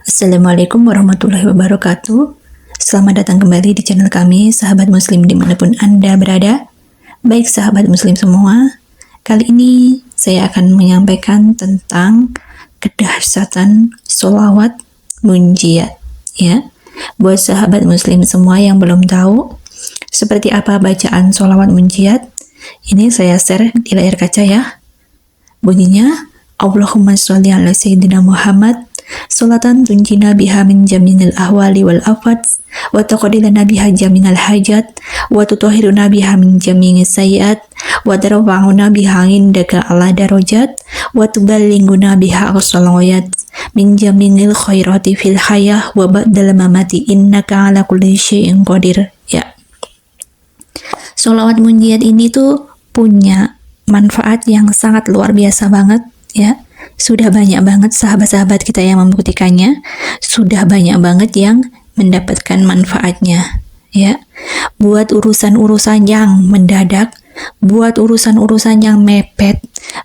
Assalamualaikum warahmatullahi wabarakatuh. Selamat datang kembali di channel kami, sahabat muslim dimanapun Anda berada. Baik sahabat muslim semua, kali ini saya akan menyampaikan tentang kedahsyatan sholawat munjiat. Ya, buat sahabat muslim semua yang belum tahu seperti apa bacaan sholawat munjiat, ini saya share di layar kaca ya. Bunyinya, Allahumma sholli ala Sayyidina Muhammad Salatan tunjina biha min jaminil ahwali wal afat wa taqdilana biha jaminal hajat wa tutahhiruna biha min jamini sayiat wa tarfa'una biha indaka ala darajat wa tuballighuna biha as-salawat min jaminil khairati fil hayah wa ba'dal mamati innaka ala kulli syai'in qadir. Ya. Sholawat munjiat ini tuh punya manfaat yang sangat luar biasa banget ya. Sudah banyak banget sahabat-sahabat kita yang membuktikannya, sudah banyak banget yang mendapatkan manfaatnya ya. Buat urusan-urusan yang mendadak, buat urusan-urusan yang mepet,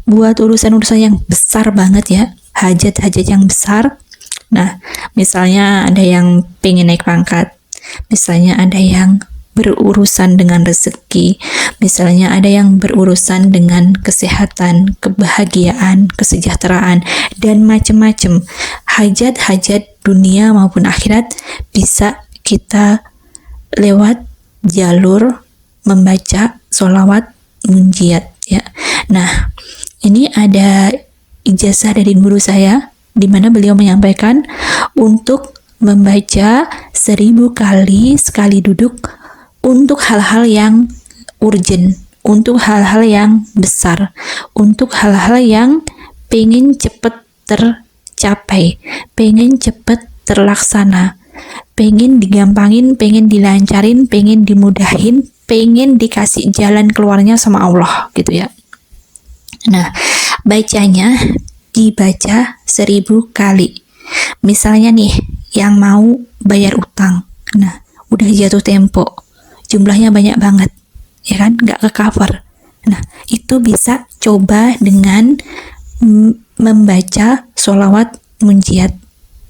buat urusan-urusan yang besar banget ya, hajat-hajat yang besar. Nah, misalnya ada yang pengen naik pangkat, misalnya ada yang berurusan dengan rezeki, misalnya ada yang berurusan dengan kesehatan, kebahagiaan, kesejahteraan, dan macam-macam. Hajat-hajat dunia maupun akhirat bisa kita lewat jalur membaca sholawat munjiat ya. Nah, ini ada ijazah dari guru saya di mana beliau menyampaikan untuk membaca 1000 kali sekali duduk untuk hal-hal yang urgent, untuk hal-hal yang besar, untuk hal-hal yang pengen cepet tercapai, pengen cepet terlaksana, pengen digampangin, pengen dilancarin, pengen dimudahin, pengen dikasih jalan keluarnya sama Allah gitu ya. Nah, bacanya dibaca 1000 kali. Misalnya nih, yang mau bayar utang, nah udah jatuh tempo, jumlahnya banyak banget, ya kan, nggak ke cover. Nah, itu bisa coba dengan membaca sholawat munjiat.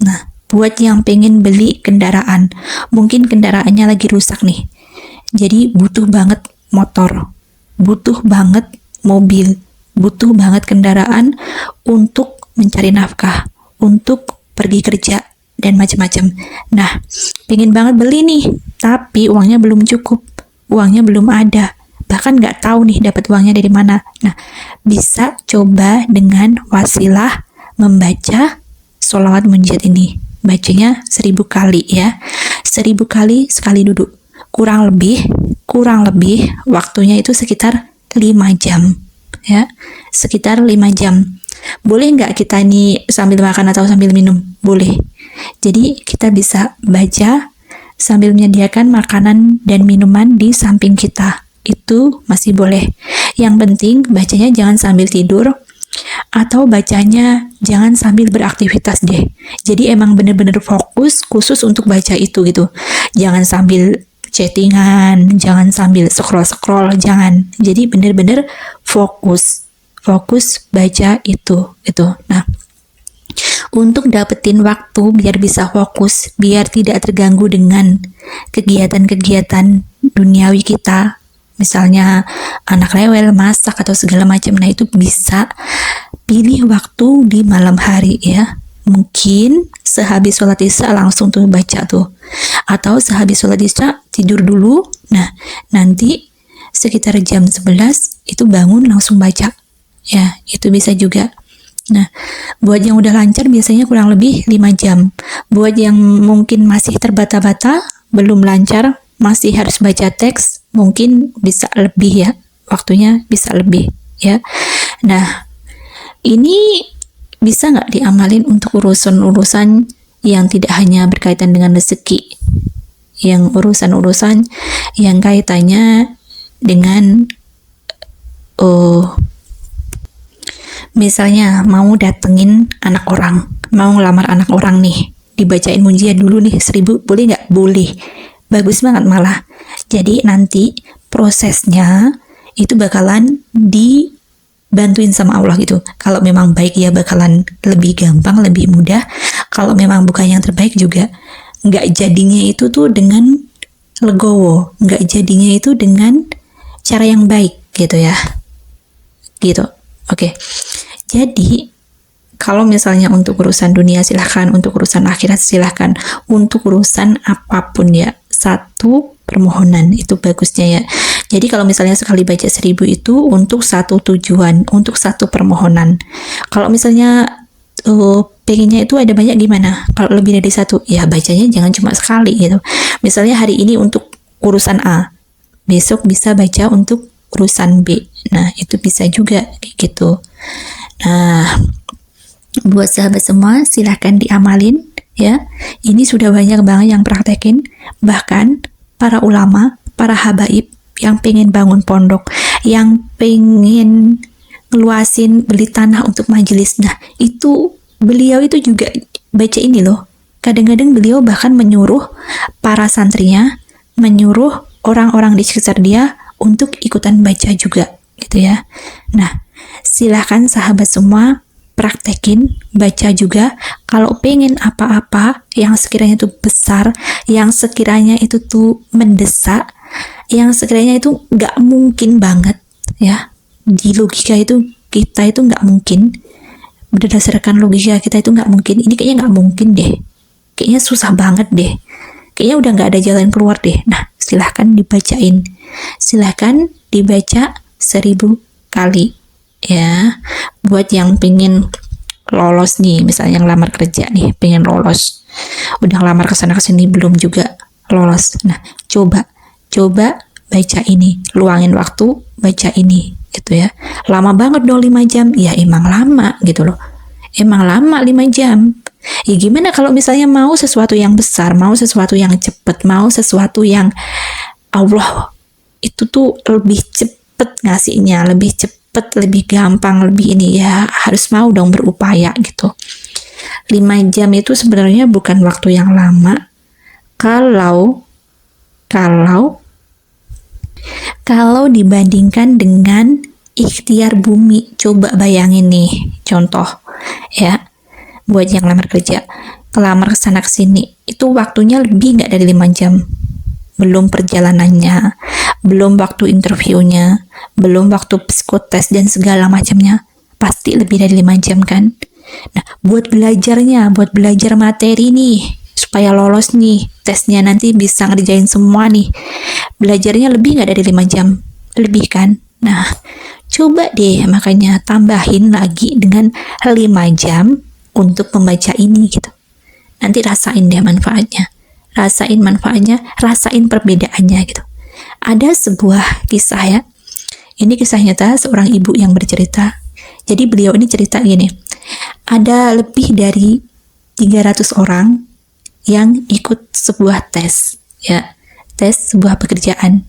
Nah, buat yang pengen beli kendaraan, mungkin kendaraannya lagi rusak nih, jadi butuh banget motor, butuh banget mobil, butuh banget kendaraan untuk mencari nafkah, untuk pergi kerja, dan macam-macam. Nah, pengen banget beli nih, tapi uangnya belum cukup, uangnya belum ada, bahkan nggak tahu nih dapat uangnya dari mana. Nah, bisa coba dengan wasilah membaca sholawat munjiat ini. Bacanya 1000 kali ya, 1000 kali sekali duduk. Kurang lebih waktunya itu sekitar 5 jam ya, sekitar 5 jam. Boleh nggak kita nih sambil makan atau sambil minum? Boleh. Jadi kita bisa baca sambil menyediakan makanan dan minuman di samping kita. Itu masih boleh. Yang penting bacanya jangan sambil tidur atau bacanya jangan sambil beraktivitas deh. Jadi emang bener-bener fokus khusus untuk baca itu gitu. Jangan sambil chattingan, jangan sambil scroll-scroll, jangan. Jadi bener-bener fokus baca itu. Nah, untuk dapetin waktu biar bisa fokus, biar tidak terganggu dengan kegiatan-kegiatan duniawi kita, misalnya anak rewel, masak atau segala macam. Nah, itu bisa pilih waktu di malam hari ya. Mungkin sehabis sholat isya langsung tuh baca tuh, atau sehabis sholat isya tidur dulu. Nah, nanti sekitar jam 11 itu bangun langsung baca ya, itu bisa juga. Nah, buat yang udah lancar biasanya kurang lebih 5 jam. Buat yang mungkin masih terbata-bata, belum lancar, masih harus baca teks, mungkin bisa lebih ya, waktunya bisa lebih ya. Nah, ini bisa nggak diamalin untuk urusan-urusan yang tidak hanya berkaitan dengan rezeki, yang urusan-urusan yang kaitannya dengan misalnya mau datengin anak orang, mau ngelamar anak orang nih, dibacain munjiat dulu nih 1000, boleh nggak? Boleh, bagus banget malah. Jadi nanti prosesnya itu bakalan dibantuin sama Allah gitu. Kalau memang baik ya bakalan lebih gampang, lebih mudah. Kalau memang bukan yang terbaik juga, nggak jadinya itu tuh dengan legowo, nggak jadinya itu dengan cara yang baik gitu ya. Gitu. Oke. Jadi kalau misalnya untuk urusan dunia silahkan, untuk urusan akhirat silahkan, untuk urusan apapun ya, satu permohonan itu bagusnya ya. Jadi kalau misalnya sekali baca 1000 itu untuk satu tujuan, untuk satu permohonan. Kalau misalnya pengennya itu ada banyak gimana? Kalau lebih dari satu, ya bacanya jangan cuma sekali gitu. Misalnya hari ini untuk urusan A, besok bisa baca untuk urusan B. Nah, itu bisa juga kayak gitu. Nah, buat sahabat semua, silahkan diamalin ya. Ini sudah banyak banget yang praktekin. Bahkan para ulama, para habaib yang pengen bangun pondok, yang pengen ngeluasin beli tanah untuk majelis. Nah, itu beliau itu juga baca ini loh. Kadang-kadang beliau bahkan menyuruh para santrinya, menyuruh orang-orang di sekitar dia untuk ikutan baca juga gitu ya. Nah, silahkan sahabat semua praktekin, baca juga. Kalau pengen apa-apa yang sekiranya itu besar, yang sekiranya itu tuh mendesak, yang sekiranya itu nggak mungkin banget ya, di logika itu kita itu nggak mungkin, berdasarkan logika kita itu nggak mungkin, ini kayaknya nggak mungkin deh, kayaknya susah banget deh, kayaknya udah nggak ada jalan keluar deh. Nah, silahkan dibacain, silahkan dibaca 1000 kali ya. Buat yang pengen lolos nih, misalnya yang lamar kerja nih, pengen lolos, udah lamar kesana kesini belum juga lolos. Nah, coba baca ini, luangin waktu baca ini gitu ya. Lama banget dong 5 jam, ya emang lama gitu loh, emang lama 5 jam. Ya gimana kalau misalnya mau sesuatu yang besar, mau sesuatu yang cepet, mau sesuatu yang Allah itu tuh lebih cepet ngasihnya, lebih cepet, lebih gampang, lebih ini ya, harus mau dong berupaya gitu. 5 jam itu sebenarnya bukan waktu yang lama kalau dibandingkan dengan ikhtiar bumi. Coba bayangin nih, contoh ya, buat yang lamar kerja, kelamar kesana kesini, itu waktunya lebih nggak dari 5 jam. Belum perjalanannya, belum waktu interviewnya, belum waktu psikotes dan segala macamnya, pasti lebih dari 5 jam kan. Nah, buat belajarnya, buat belajar materi nih, supaya lolos nih, tesnya nanti bisa ngerjain semua nih, belajarnya lebih nggak dari 5 jam, lebih kan. Nah, coba deh makanya tambahin lagi dengan 5 jam untuk membaca ini gitu. Nanti rasain deh manfaatnya, rasain perbedaannya gitu. Ada sebuah kisah ya, ini kisah nyata seorang ibu yang bercerita. Jadi beliau ini cerita gini, ada lebih dari 300 orang yang ikut sebuah tes ya, tes sebuah pekerjaan.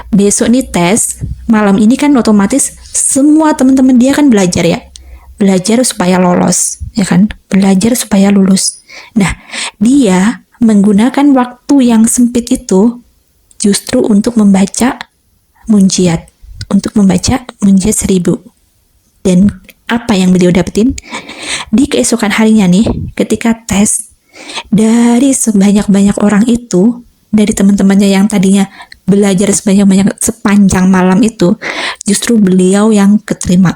Besok nih tes, malam ini kan otomatis semua teman-teman dia kan belajar ya, belajar supaya lolos ya kan, belajar supaya lulus. Nah, dia menggunakan waktu yang sempit itu justru untuk membaca munjiat, untuk membaca munjiat 1000. Dan apa yang beliau dapetin di keesokan harinya nih, ketika tes, dari sebanyak-banyak orang itu, dari teman-temannya yang tadinya belajar sebanyak-banyak sepanjang malam itu, justru beliau yang keterima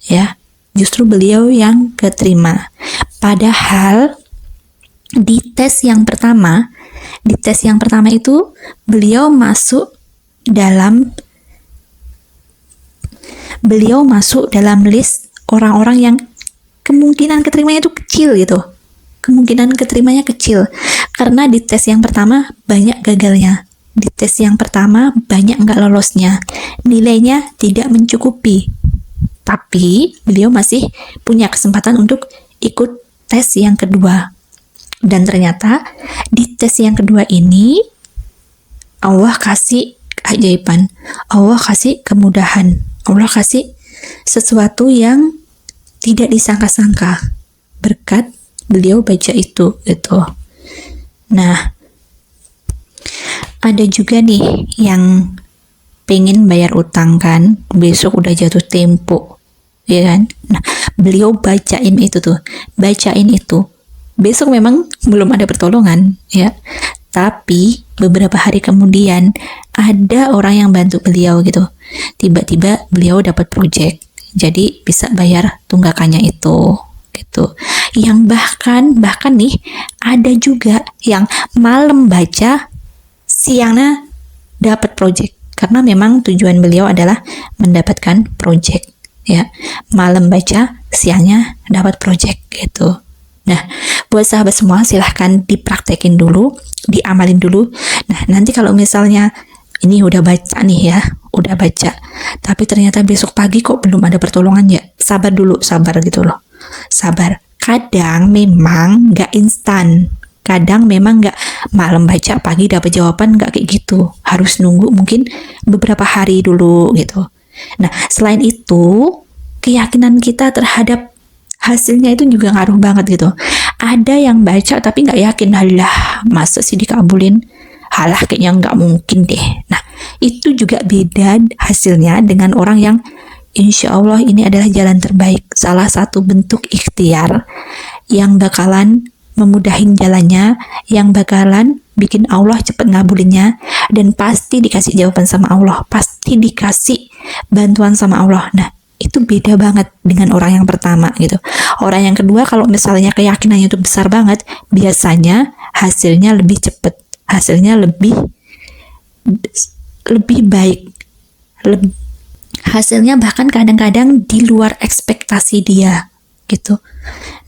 ya, justru beliau yang keterima. Padahal di tes yang pertama itu beliau masuk dalam list orang-orang yang kemungkinan keterimanya itu kecil gitu. Kemungkinan keterimanya kecil. Karena di tes yang pertama banyak gagalnya. Di tes yang pertama banyak nggak lolosnya. Nilainya tidak mencukupi. Tapi beliau masih punya kesempatan untuk ikut tes yang kedua. Dan ternyata di tes yang kedua ini Allah kasih keajaiban. Allah kasih kemudahan. Allah kasih sesuatu yang tidak disangka-sangka berkat beliau baca itu gitu. Nah, ada juga nih yang pengen bayar utang kan, besok udah jatuh tempo ya kan. Nah, beliau bacain itu. Besok memang belum ada pertolongan, ya. Tapi beberapa hari kemudian ada orang yang bantu beliau gitu. Tiba-tiba beliau dapat project. Jadi bisa bayar tunggakannya itu gitu. Yang bahkan nih ada juga yang malam baca, siangnya dapat project. Karena memang tujuan beliau adalah mendapatkan project, ya. Malam baca, siangnya dapat project gitu. Nah, buat sahabat semua silahkan dipraktekin dulu, diamalin dulu. Nah, nanti kalau misalnya ini udah baca nih ya, udah baca, tapi ternyata besok pagi kok belum ada pertolongan, ya sabar dulu, sabar gitu loh. Sabar. Kadang memang nggak instan. Kadang memang nggak malam baca pagi dapat jawaban, nggak kayak gitu. Harus nunggu mungkin beberapa hari dulu gitu. Nah, selain itu, keyakinan kita terhadap hasilnya itu juga ngaruh banget gitu. Ada yang baca tapi nggak yakin, halah masa sih dikabulin, halah kayaknya nggak mungkin deh. Nah, itu juga beda hasilnya dengan orang yang insya Allah ini adalah jalan terbaik, salah satu bentuk ikhtiar yang bakalan memudahin jalannya, yang bakalan bikin Allah cepat ngabulinnya, dan pasti dikasih jawaban sama Allah, pasti dikasih bantuan sama Allah. Nah, itu beda banget dengan orang yang pertama gitu. Orang yang kedua kalau misalnya keyakinannya itu besar banget, biasanya hasilnya lebih cepat, hasilnya lebih baik, hasilnya bahkan kadang-kadang di luar ekspektasi dia gitu.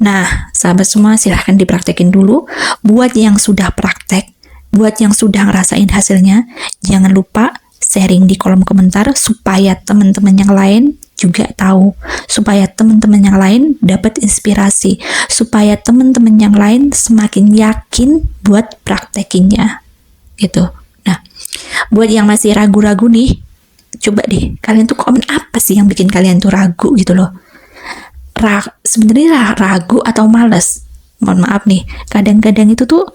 Nah, sahabat semua silahkan dipraktekin dulu. Buat yang sudah praktek, buat yang sudah ngerasain hasilnya, jangan lupa sharing di kolom komentar supaya teman-teman yang lain juga tahu, supaya teman-teman yang lain dapat inspirasi, supaya teman-teman yang lain semakin yakin buat praktekinnya gitu. Nah, buat yang masih ragu-ragu nih, coba deh kalian tuh komen apa sih yang bikin kalian tuh ragu gitu loh. Sebenarnya ragu atau malas, mohon maaf nih, kadang-kadang itu tuh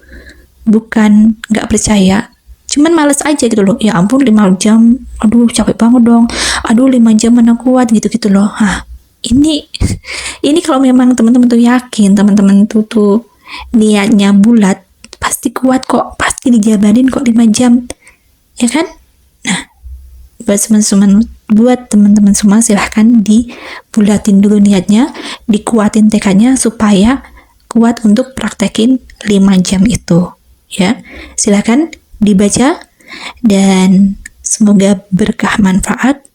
bukan nggak percaya, cuman males aja gitu loh. Ya ampun 5 jam, aduh capek banget dong, aduh 5 jam mana kuat gitu loh. Ini kalau memang teman-teman tuh yakin, teman-teman tuh niatnya bulat, pasti kuat kok, pasti dijabarin kok 5 jam, ya kan? Nah, buat teman-teman semua silahkan dibulatin dulu niatnya, dikuatin tekadnya supaya kuat untuk praktekin 5 jam itu, ya. Silahkan dibaca dan semoga berkah manfaat,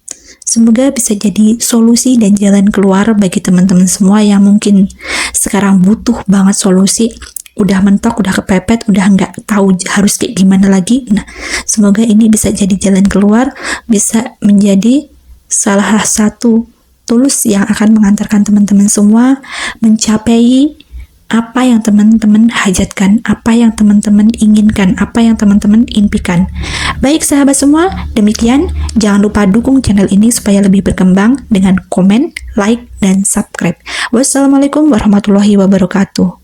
semoga bisa jadi solusi dan jalan keluar bagi teman-teman semua yang mungkin sekarang butuh banget solusi, udah mentok, udah kepepet, udah nggak tahu harus kayak gimana lagi. Nah, semoga ini bisa jadi jalan keluar, bisa menjadi salah satu tools yang akan mengantarkan teman-teman semua mencapai apa yang teman-teman hajatkan, apa yang teman-teman inginkan, apa yang teman-teman impikan. Baik sahabat semua, demikian. Jangan lupa dukung channel ini supaya lebih berkembang dengan komen, like, dan subscribe. Wassalamualaikum warahmatullahi wabarakatuh.